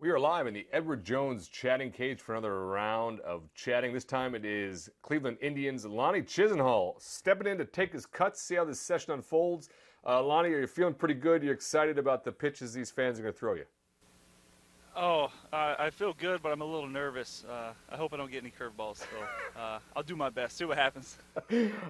We are live in the Edward Jones chatting cage for another round of chatting. This time it is Cleveland Indians' Lonnie Chisenhall stepping in to take his cuts, see how this session unfolds. Lonnie, are you feeling pretty good? Are you excited about the pitches these fans are going to throw you? I feel good, but I'm a little nervous. I hope I don't get any curveballs, so I'll do my best, see what happens.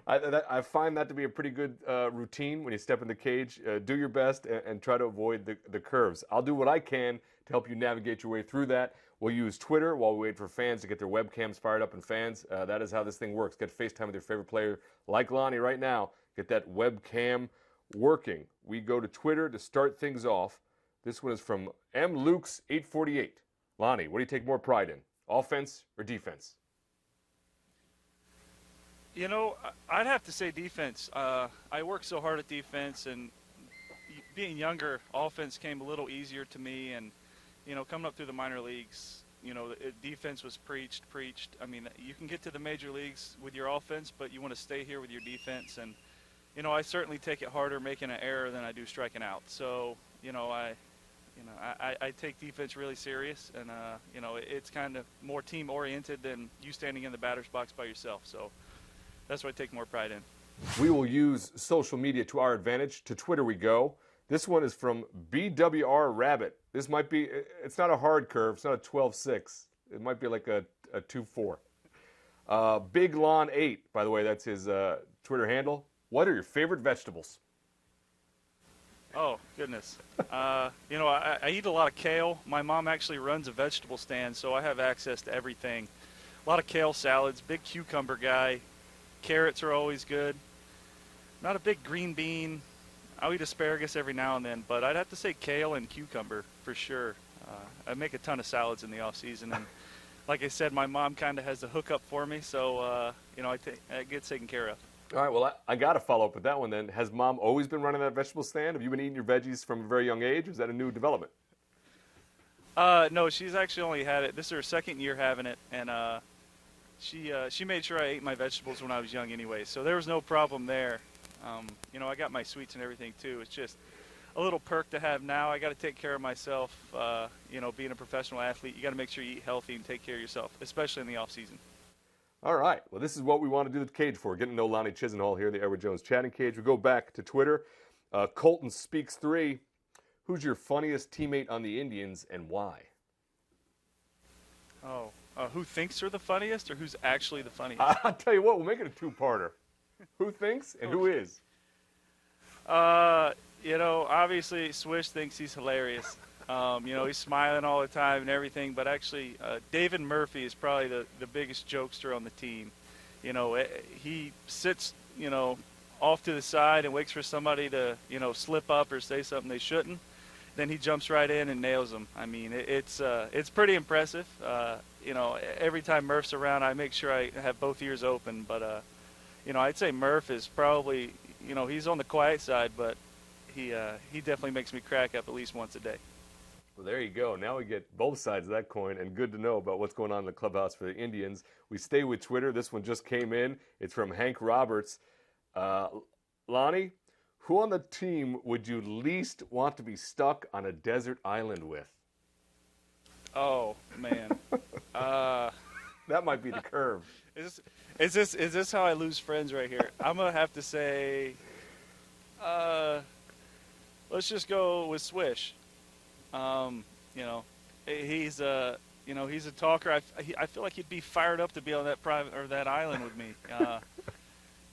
I find that to be a pretty good routine when you step in the cage. Do your best and try to avoid the curves. I'll do what I can to help you navigate your way through that. We'll use Twitter while we wait for fans to get their webcams fired up. And fans, that is how this thing works. Get FaceTime with your favorite player like Lonnie right now. Get that webcam working. We go to Twitter to start things off. This one is from M. Luke's 848. Lonnie, what do you take more pride in, offense or defense? You know, I'd have to say defense. I work so hard at defense, and being younger, offense came a little easier to me. And, you know, coming up through the minor leagues, you know, defense was preached. I mean, you can get to the major leagues with your offense, but you want to stay here with your defense. And, you know, I certainly take it harder making an error than I do striking out. So, you know, I take defense really serious, and, you know, it's kind of more team-oriented than you standing in the batter's box by yourself. So that's what I take more pride in. We will use social media to our advantage. To Twitter we go. This one is from BWR Rabbit. This might be, it's not a hard curve. It's not a 12-6. It might be like a 2-4. Big Lawn 8, by the way, that's his Twitter handle. What are your favorite vegetables? Oh, goodness. You know, I eat a lot of kale. My mom actually runs a vegetable stand, so I have access to everything. A lot of kale salads, big cucumber guy. Carrots are always good. Not a big green bean. I'll eat asparagus every now and then, but I'd have to say kale and cucumber for sure. I make a ton of salads in the off season, and like I said, my mom kind of has the hookup for me, so you know, I get taken care of. All right, well, I got to follow up with that one then. Has Mom always been running that vegetable stand? Have you been eating your veggies from a very young age, or is that a new development? No, she's actually only had it. This is her second year having it, and she made sure I ate my vegetables when I was young anyway, so there was no problem there. You know, I got my sweets and everything too. It's just a little perk to have now. I got to take care of myself. You know, being a professional athlete, you got to make sure you eat healthy and take care of yourself, especially in the off season. All right. Well, this is what we want to do the cage for. Getting to know Lonnie Chisenhall here in the Edward Jones chatting cage. We go back to Twitter. Colton Speaks 3. Who's your funniest teammate on the Indians and why? Oh, who thinks they're the funniest or who's actually the funniest? I'll tell you what, we'll make it a two-parter. Who thinks and who is? You know, obviously Swish thinks he's hilarious. You know, he's smiling all the time and everything, but actually David Murphy is probably the biggest jokester on the team. You know, he sits, you know, off to the side and waits for somebody to, you know, slip up or say something they shouldn't. Then he jumps right in and nails them. I mean, it's pretty impressive. You know, every time Murph's around, I make sure I have both ears open. But, you know, I'd say Murph is probably, you know, he's on the quiet side, but he definitely makes me crack up at least once a day. Well, there you go. Now we get both sides of that coin, and good to know about what's going on in the clubhouse for the Indians. We stay with Twitter. This one just came in. It's from Hank Roberts. Lonnie, who on the team would you least want to be stuck on a desert island with? Oh, man. That might be the curve. Is this how I lose friends right here? I'm going to have to say, let's just go with Swish. You know, he's you know, he's a talker. I feel like he'd be fired up to be on that that island with me.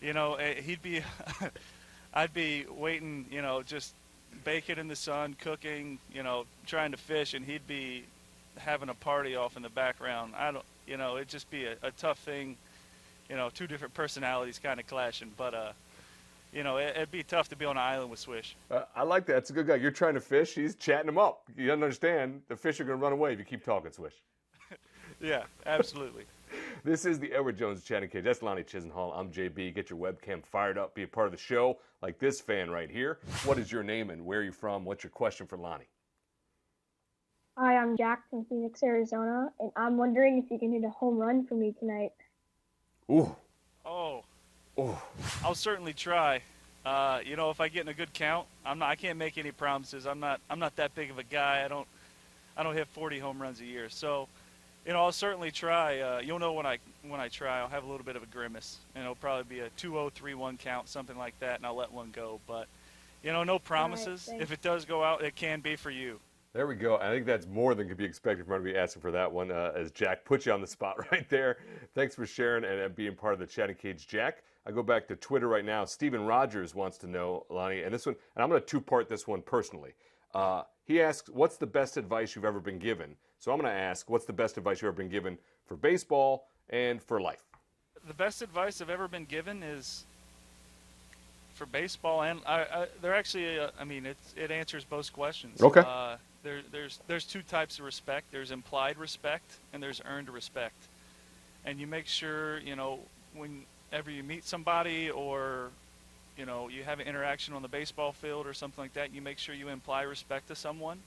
You know, he'd be, I'd be waiting, you know, just baking in the sun, cooking, you know, trying to fish, and he'd be having a party off in the background. You know, it'd just be a tough thing, you know, two different personalities kind of clashing, but, you know, it'd be tough to be on an island with Swish. I like that. It's a good guy. You're trying to fish. He's chatting him up. You don't understand. The fish are going to run away if you keep talking, Swish. Yeah, absolutely. This is the Edward Jones chatting cage. That's Lonnie Chisenhall. I'm JB. Get your webcam fired up. Be a part of the show like this fan right here. What is your name and where are you from? What's your question for Lonnie? Hi, I'm Jack from Phoenix, Arizona, and I'm wondering if you can hit a home run for me tonight. Ooh. Oh. I'll certainly try. If I get in a good count, I can't make any promises. I'm not that big of a guy. I don't hit 40 home runs a year. So, I'll certainly try. You'll know when I try. I'll have a little bit of a grimace, and it'll probably be a 2-0-3-1 count, something like that, and I'll let one go. But, no promises. All right, If it does go out, it can be for you. There we go. I think that's more than could be expected from me asking for that one, as Jack put you on the spot right there. Thanks for sharing and being part of the Chatting Cage, Jack. I go back to Twitter right now. Steven Rogers wants to know, Lonnie, and this one, and I'm going to two-part this one personally. He asks, what's the best advice you've ever been given? So I'm going to ask, what's the best advice you've ever been given for baseball and for life? The best advice I've ever been given is for baseball, and they're actually, it answers both questions. Okay. There's two types of respect. There's implied respect and there's earned respect. And you make sure, whenever you meet somebody or, you have an interaction on the baseball field or something like that, you make sure you imply respect to someone.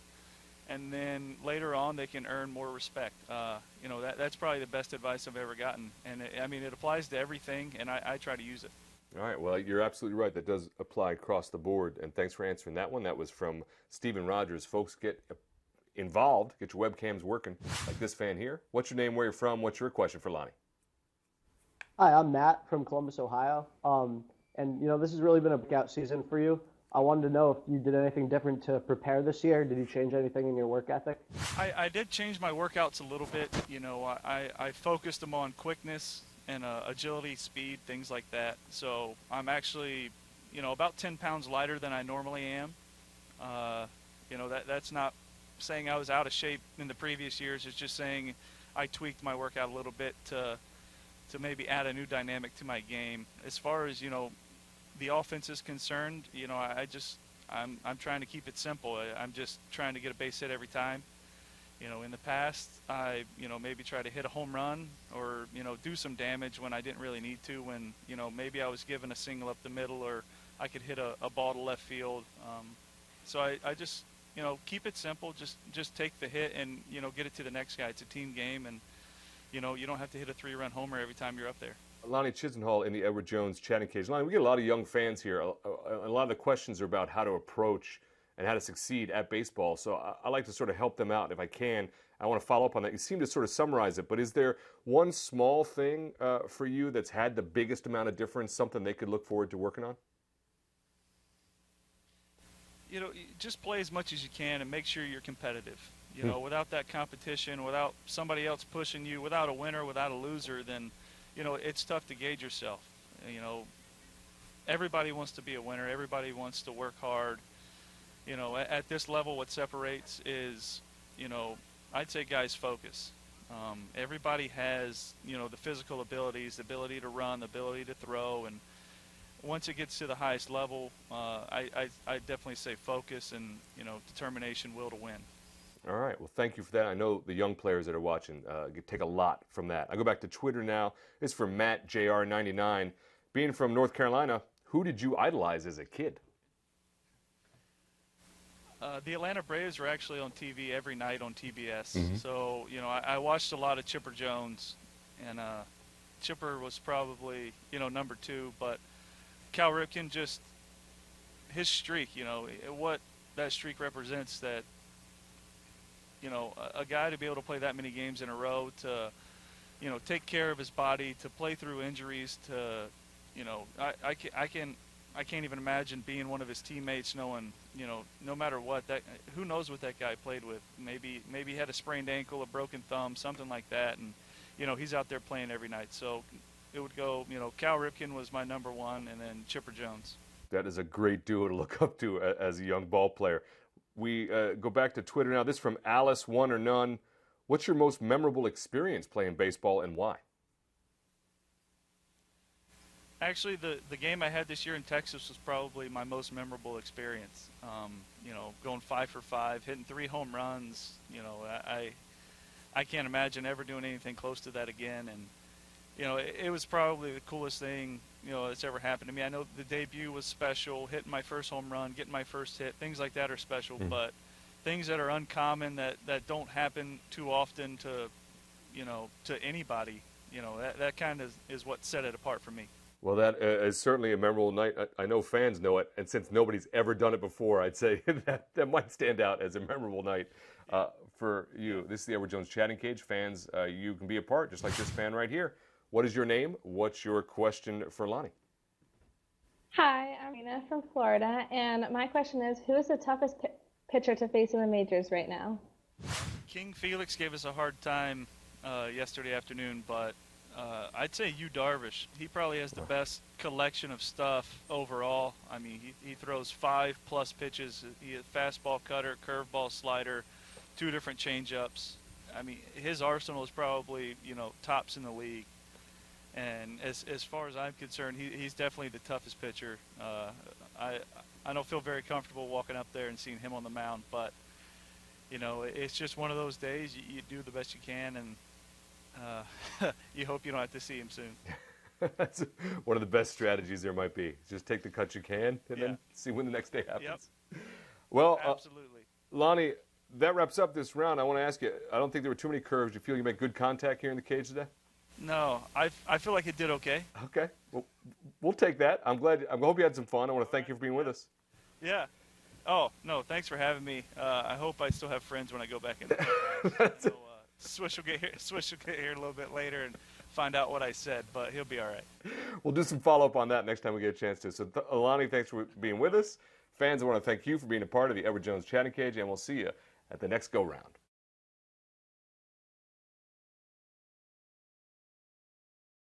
And then later on, they can earn more respect. That's probably the best advice I've ever gotten. And it applies to everything, and I try to use it. All right. Well, you're absolutely right. That does apply across the board. And thanks for answering that one. That was from Steven Rogers. Folks, get involved. Get your webcams working like this fan here. What's your name? Where you're from? What's your question for Lonnie? Hi, I'm Matt from Columbus, Ohio. This has really been a breakout season for you. I wanted to know if you did anything different to prepare this year. Did you change anything in your work ethic? I did change my workouts a little bit. I focused them on quickness and agility, speed, things like that. So I'm actually, about 10 pounds lighter than I normally am. That's not saying I was out of shape in the previous years. It's just saying I tweaked my workout a little bit to maybe add a new dynamic to my game. As far as, the offense is concerned, I'm trying to keep it simple. I'm just trying to get a base hit every time. In the past, I, maybe try to hit a home run or, do some damage when I didn't really need to, when, maybe I was given a single up the middle or I could hit a ball to left field. So I just, keep it simple. Just take the hit and, get it to the next guy. It's a team game, and, you don't have to hit a 3-run homer every time you're up there. Lonnie Chisenhall in the Edward Jones Chatting Cage. Lonnie, we get a lot of young fans here. A lot of the questions are about how to approach and how to succeed at baseball. So I like to sort of help them out if I can. I want to follow up on that. You seem to sort of summarize it, but is there one small thing for you that's had the biggest amount of difference, something they could look forward to working on? Just play as much as you can and make sure you're competitive. Without that competition, without somebody else pushing you, without a winner, without a loser, then it's tough to gauge yourself. Everybody wants to be a winner. Everybody wants to work hard. At this level, what separates is, I'd say guys focus. Everybody has, the physical abilities, the ability to run, the ability to throw, and once it gets to the highest level, I definitely say focus and, determination, will to win. All right. Well, thank you for that. I know the young players that are watching take a lot from that. I go back to Twitter now. It's from Matt JR99. Being from North Carolina, who did you idolize as a kid? The Atlanta Braves were actually on TV every night on TBS. Mm-hmm. So, I watched a lot of Chipper Jones, and Chipper was probably, number 2. But Cal Ripken, just his streak, what that streak represents, that, a guy to be able to play that many games in a row, to, take care of his body, to play through injuries, to, I can't even imagine being one of his teammates, knowing, no matter what, that who knows what that guy played with. Maybe he had a sprained ankle, a broken thumb, something like that, and he's out there playing every night. So it would go, Cal Ripken was my number 1, and then Chipper Jones. That is a great duo to look up to as a young ball player. We go back to Twitter now. This is from Alice, one or none. What's your most memorable experience playing baseball, and why? Actually, the game I had this year in Texas was probably my most memorable experience. Going 5 for 5, hitting 3 home runs. I can't imagine ever doing anything close to that again. And it was probably the coolest thing that's ever happened to me. I know the debut was special, hitting my first home run, getting my first hit, things like that are special. Mm-hmm. But things that are uncommon, that don't happen too often to anybody, that kind of is what set it apart for me. Well, that is certainly a memorable night. I know fans know it, and since nobody's ever done it before, I'd say that might stand out as a memorable night for you. This is the Edward Jones Chatting Cage. Fans, you can be a part, just like this fan right here. What is your name? What's your question for Lonnie? Hi, I'm Rena from Florida, and my question is, who is the toughest pitcher to face in the majors right now? King Felix gave us a hard time yesterday afternoon, but I'd say Yu Darvish. He probably has the best collection of stuff overall. I mean, he throws 5+ pitches. He has fastball, cutter, curveball, slider, 2 different changeups. I mean, his arsenal is probably, tops in the league. And as far as I'm concerned, he's definitely the toughest pitcher. I don't feel very comfortable walking up there and seeing him on the mound, but it's just one of those days. You do the best you can, and you hope you don't have to see him soon. That's one of the best strategies there might be. Just take the cut you can, and then see when the next day happens. Yep. Well, absolutely. Lonnie, that wraps up this round. I want to ask you, I don't think there were too many curves. Do you feel you make good contact here in the cage today? No, I feel like it did okay. Okay. Well, we'll take that. I hope you had some fun. I want to thank you for being with us. Yeah. Oh, no, thanks for having me. I hope I still have friends when I go back in the so, Swish will get here a little bit later and find out what I said, but he'll be all right. We'll do some follow-up on that next time we get a chance to. So, Lonnie, thanks for being with us. Fans, I want to thank you for being a part of the Edward Jones Chatting Cage, and we'll see you at the next go-round.